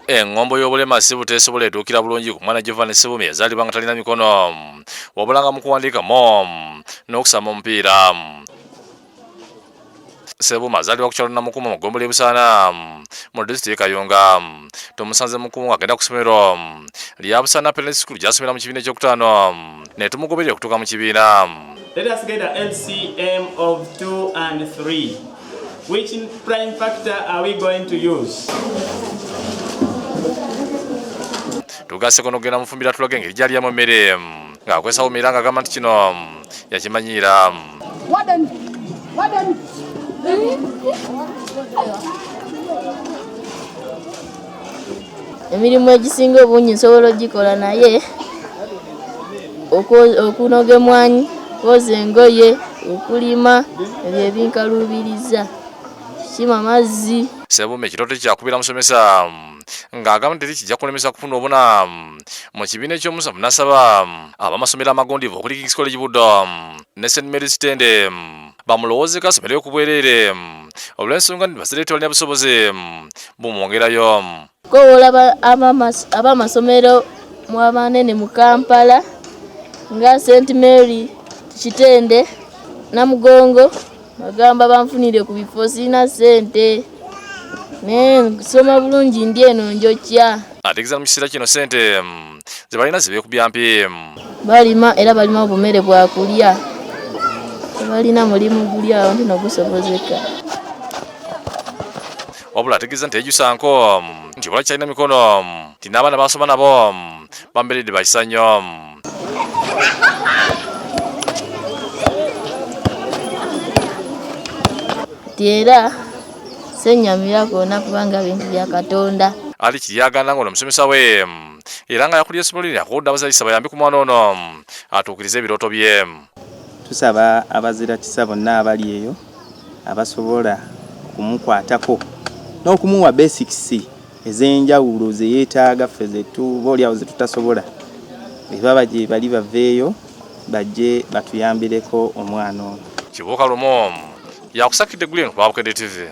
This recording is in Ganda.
Engombo y'obulema sibuteesobola etuukira bulungi ku mwana Giovanni Ssebume yazaalibwa nga talina mikono wabula nga mu kuwandiikamu n'okusamba omupiira. Ssebume azaalibwa ku kyalo Namukuuma mu ggombolola e Busaana mu disitulikiti Kayunga. Tumusanze Mukuuma ng'agenda ku ssomero lya Busaana Primary School gy'asomera mu kibiina ekyokutaano ne tumugoberera okutuuka mu kibiina. Let us get an LCM of 2 and 3. Which prime factor are we going to use? Tugase kono genda mufumbira tulage engeri gy'alyamu emmere ng'akozesa bumiira ng'agamba nti kino yakimanyiira. Emirimu egisinga obungi nsobola ogikola naye okunoga emmwanyi, kwoza engoye, okulima, ebyo ebinkaluubiriza, kukima amazzi. Ssebume ekirooto kyakubira musomesa ng'agamba nti kijja kulemesa kufuna obuna mu kibiina eky'omusanvu n'asaba abamasomero amagondivu okuli King's College Buddo ne St. Mary's Tende bamulowoozeko asomereyo ku bwereere olw'ensonga nti basereti balina busobozi bumwongerayo. Kowoola ab'amasomero mu abanene mu Kampala nga St. Mary Kitende Namugongo bagamba banfunire ku bifo sirina ssente naye nsoma bulungi ndi eno njokya. Ategeeza mu kiseera kino ssente ze balina zibeekubya mpi. Balima era balima obumere bwakulya, tebalina mulimu guli awo nti nogusobozeka. Wabula ategeeza nti ejjusa nko nti wala kyalina mikono nti n'abaana basoma nabo bamberedde bakisa nnyo. Era sennyamira kwonna kubanga bintu bya Katonda. Ali kiryaganda ng'ono omusomesa we era nga yakulira essomero lino akudde abazaalisa bayambe ku mwana ono atuukirize ebirooto bye. Tusaba abaziratisa bonna abali eyo abasobola okumukwatako n'okumuwa basics ez'enjawulo ze yeetaaga ffe boolyawo ze tutasobola baba gye bali baveeyo bajje batuyambireko omwana ono. Kibuuka Lumo yakusakidde Guleno ku Bukedde TV.